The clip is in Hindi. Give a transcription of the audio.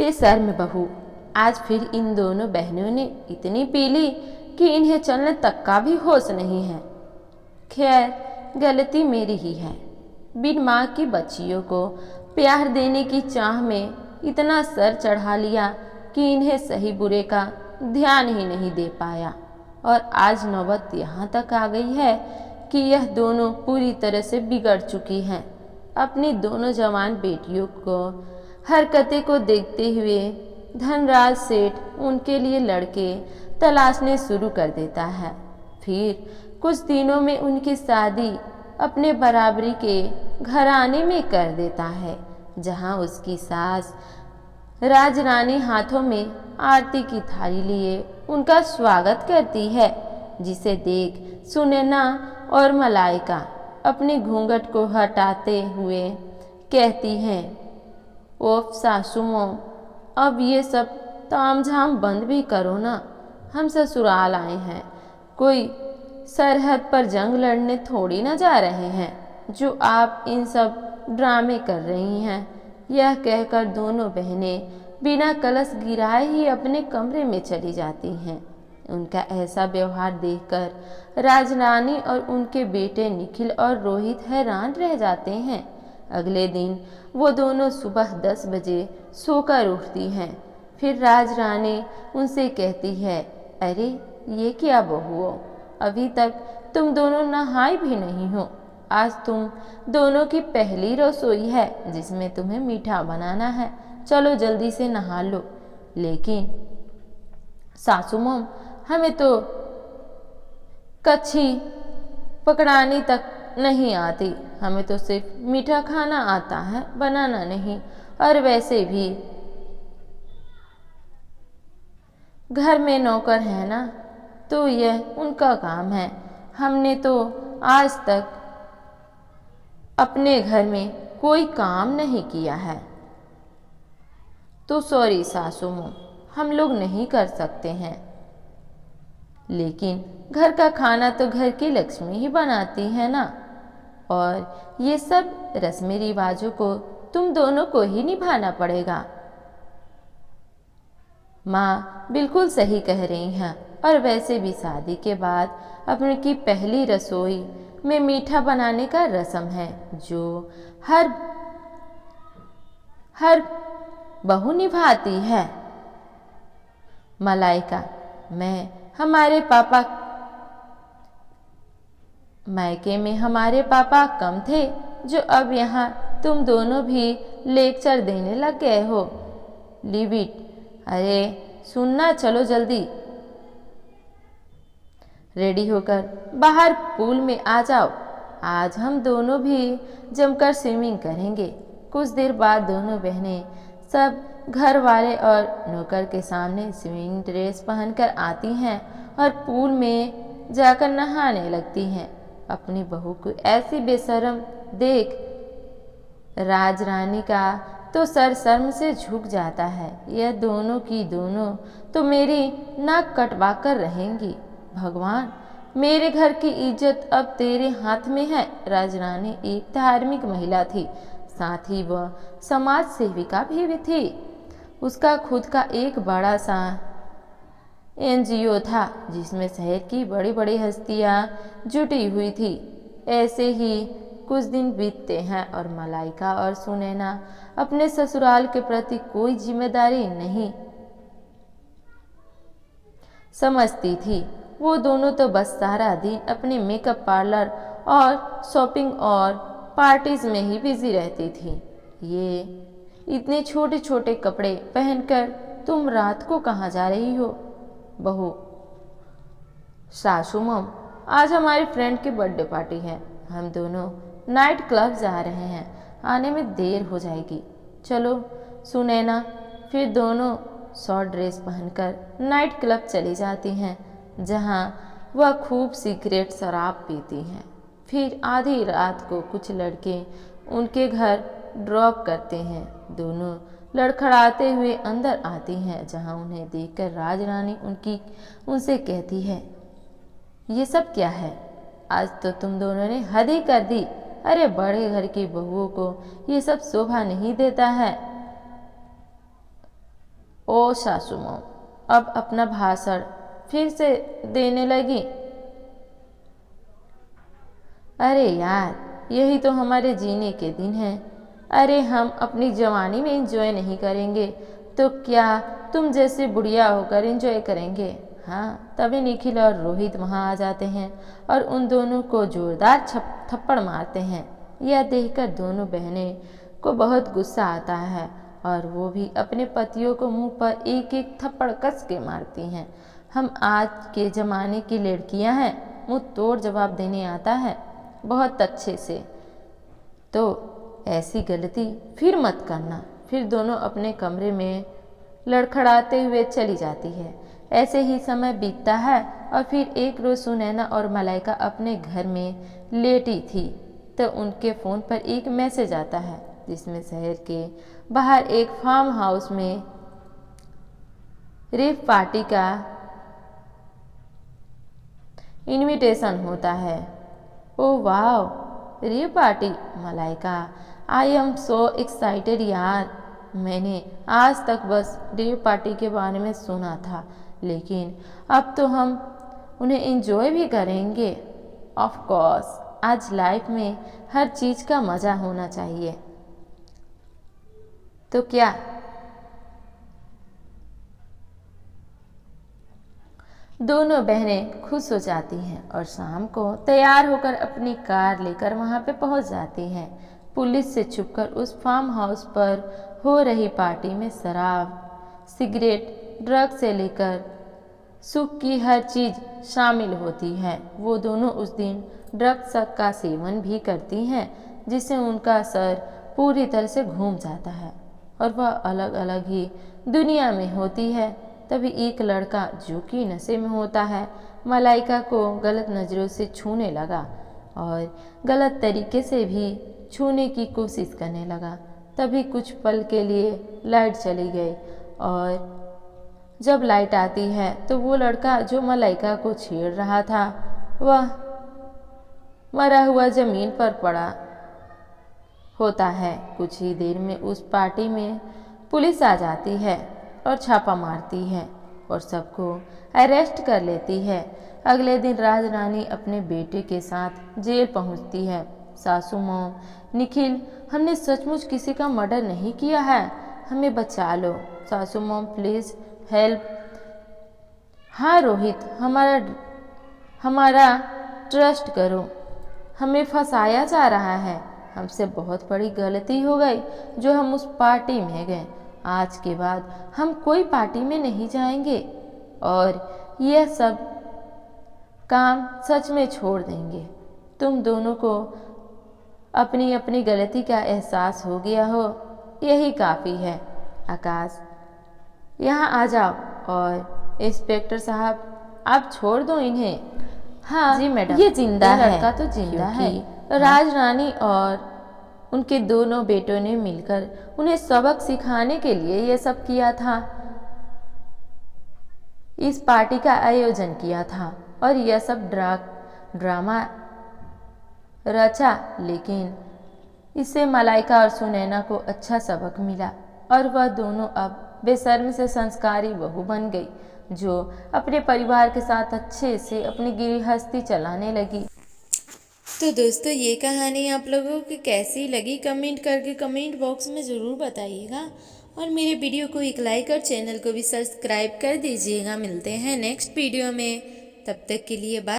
बेशर्म बहू, आज फिर इन दोनों बहनों ने इतनी पी ली कि इन्हें चलने तक का भी होश नहीं है। खैर, गलती मेरी ही है। बिन माँ की बच्चियों को प्यार देने की चाह में इतना सर चढ़ा लिया कि इन्हें सही बुरे का ध्यान ही नहीं दे पाया, और आज नौबत यहाँ तक आ गई है कि यह दोनों पूरी तरह से बिगड़ चुकी हैं। अपनी दोनों जवान बेटियों को हरकतें को देखते हुए धनराज सेठ उनके लिए लड़के तलाशने शुरू कर देता है। फिर कुछ दिनों में उनकी शादी अपने बराबरी के घराने में कर देता है, जहां उसकी सास राजरानी हाथों में आरती की थाली लिए उनका स्वागत करती है, जिसे देख सुनैना और मलाइका अपने घूंघट को हटाते हुए कहती हैं, ओफ सासुमो, अब ये सब तामझाम बंद भी करो ना। हम ससुराल आए हैं, कोई सरहद पर जंग लड़ने थोड़ी ना जा रहे हैं जो आप इन सब ड्रामे कर रही हैं। यह कहकर दोनों बहनें बिना कलश गिराए ही अपने कमरे में चली जाती हैं। उनका ऐसा व्यवहार देखकर राजरानी और उनके बेटे निखिल और रोहित हैरान रह जाते हैं। अगले दिन वो दोनों सुबह 10 बजे सोकर उठती हैं। फिर राजरानी उनसे कहती है, अरे ये क्या बहुओं, अभी तक तुम दोनों नहाई भी नहीं हो। आज तुम दोनों की पहली रसोई है जिसमें तुम्हें मीठा बनाना है। चलो जल्दी से नहा लो। लेकिन सासू मॉम, हमें तो कच्छी पकड़ानी तक नहीं आती। हमें तो सिर्फ मीठा खाना आता है, बनाना नहीं। और वैसे भी घर में नौकर है ना, तो यह उनका काम है। हमने तो आज तक अपने घर में कोई काम नहीं किया है। तो सॉरी सासू मॉम, हम लोग नहीं कर सकते हैं। लेकिन घर का खाना तो घर की लक्ष्मी ही बनाती है ना, और ये सब रस्में रिवाजों को तुम दोनों को ही निभाना पड़ेगा। माँ बिल्कुल सही कह रही हैं, और वैसे भी शादी के बाद अपने की पहली रसोई में मीठा बनाने का रस्म है जो हर बहू निभाती है। मलाइका, मैं हमारे पापा मायके में हमारे पापा कम थे जो अब यहाँ तुम दोनों भी लेक्चर देने लग गए हो। Leave it. अरे सुनना, चलो जल्दी रेडी होकर बाहर पूल में आ जाओ। आज हम दोनों भी जमकर स्विमिंग करेंगे। कुछ देर बाद दोनों बहनें सब घर वाले और नौकर के सामने स्विमिंग ड्रेस पहनकर आती हैं और पूल में जाकर नहाने लगती हैं। अपनी बहू को ऐसी बेशर्म देख राजरानी का तो सर शर्म से झुक जाता है। यह दोनों की दोनों तो मेरी नाक कटवा कर रहेंगी। भगवान, मेरे घर की इज्जत अब तेरे हाथ में है। राजरानी एक धार्मिक महिला थी, साथ ही वह समाज सेविका भी थी। उसका खुद का एक बड़ा सा एनजीओ था जिसमें शहर की बड़ी बड़ी हस्तियां जुटी हुई थी। ऐसे ही कुछ दिन बीतते हैं और मलाइका और सुनैना अपने ससुराल के प्रति कोई जिम्मेदारी नहीं समझती थी। वो दोनों तो बस सारा दिन अपने मेकअप पार्लर और शॉपिंग और पार्टीज में ही बिजी रहती थी। ये इतने छोटे छोटे कपड़े पहनकर तुम रात को कहाँ जा रही हो? बहू, सासू मॉम, आज हमारी फ्रेंड की बर्थडे पार्टी है। हम दोनों नाइट क्लब जा रहे हैं, आने में देर हो जाएगी। चलो सुनैना। फिर दोनों शॉर्ट ड्रेस पहनकर नाइट क्लब चली जाती हैं, जहां वह खूब सिगरेट शराब पीती हैं। फिर आधी रात को कुछ लड़के उनके घर ड्रॉप करते हैं। दोनों लड़खड़ाते हुए अंदर आती हैं, जहां उन्हें देखकर राजरानी उनसे कहती है, ये सब क्या है? आज तो तुम दोनों ने हद ही कर दी। अरे बड़े घर की बहुओं को ये सब शोभा नहीं देता है। ओ सासू माँ अब अपना भाषण फिर से देने लगी। अरे यार, यही तो हमारे जीने के दिन हैं। अरे हम अपनी जवानी में एंजॉय नहीं करेंगे तो क्या तुम जैसे बुढ़िया होकर एंजॉय करेंगे? हाँ, तभी निखिल और रोहित वहाँ आ जाते हैं और उन दोनों को जोरदार थप्पड़ मारते हैं। यह देखकर दोनों बहनें को बहुत गुस्सा आता है और वो भी अपने पतियों को मुंह पर एक एक थप्पड़ कस के मारती हैं। हम आज के ज़माने की लड़कियां हैं, मुंह तोड़ जवाब देने आता है बहुत अच्छे से। तो ऐसी गलती फिर मत करना। फिर दोनों अपने कमरे में लड़खड़ाते हुए चली जाती है। ऐसे ही समय बीतता है और फिर एक रोज़ सुनैना और मलाइका अपने घर में लेटी थी तो उनके फ़ोन पर एक मैसेज आता है जिसमें शहर के बाहर एक फार्म हाउस में रेव पार्टी का इनविटेशन होता है। ओह वाह, rave party! Malaika, I am so excited यार। मैंने आज तक बस रेव पार्टी के बारे में सुना था, लेकिन अब तो हम उन्हें एंजॉय भी करेंगे। ऑफ कोर्स, आज लाइफ में हर चीज़ का मज़ा होना चाहिए। तो क्या दोनों बहनें खुश हो जाती हैं और शाम को तैयार होकर अपनी कार लेकर वहां पे पहुंच जाती हैं। पुलिस से छुपकर उस फार्म हाउस पर हो रही पार्टी में शराब, सिगरेट, ड्रग से लेकर सुख की हर चीज़ शामिल होती है। वो दोनों उस दिन ड्रग्स का सेवन भी करती हैं जिससे उनका सर पूरी तरह से घूम जाता है और वह अलग अलग ही दुनिया में होती है। तभी एक लड़का जो कि नशे में होता है मलाइका को गलत नज़रों से छूने लगा और गलत तरीके से भी छूने की कोशिश करने लगा। तभी कुछ पल के लिए लाइट चली गई और जब लाइट आती है तो वो लड़का जो मलाइका को छेड़ रहा था वह मरा हुआ ज़मीन पर पड़ा होता है। कुछ ही देर में उस पार्टी में पुलिस आ जाती है और छापा मारती है और सबको अरेस्ट कर लेती है। अगले दिन राजरानी अपने बेटे के साथ जेल पहुंचती है। सासू मॉम, निखिल, हमने सचमुच किसी का मर्डर नहीं किया है, हमें बचा लो। सासू मॉम, प्लीज़ हेल्प। हाँ रोहित, हमारा ट्रस्ट करो, हमें फंसाया जा रहा है। हमसे बहुत बड़ी गलती हो गई जो हम उस पार्टी में गए। आज के बाद हम कोई पार्टी में नहीं जाएंगे और यह सब काम सच में छोड़ देंगे। तुम दोनों को अपनी अपनी गलती का एहसास हो गया हो, यही काफ़ी है। आकाश, यहाँ आ जाओ और इंस्पेक्टर साहब आप छोड़ दो इन्हें। हाँ जी मैडम, ये जिंदा है, लड़का तो जिंदा है। राजरानी और उनके दोनों बेटों ने मिलकर उन्हें सबक सिखाने के लिए यह सब किया था। इस पार्टी का आयोजन किया था और यह सब ड्रामा रचा, लेकिन इससे मलाइका और सुनैना को अच्छा सबक मिला और वह दोनों अब बेशर्म से संस्कारी बहू बन गई जो अपने परिवार के साथ अच्छे से अपनी गृहस्थी चलाने लगी। तो दोस्तों, ये कहानी आप लोगों को कैसी लगी कमेंट करके कमेंट बॉक्स में ज़रूर बताइएगा और मेरे वीडियो को एक लाइक और चैनल को भी सब्सक्राइब कर दीजिएगा। मिलते हैं नेक्स्ट वीडियो में, तब तक के लिए बाय।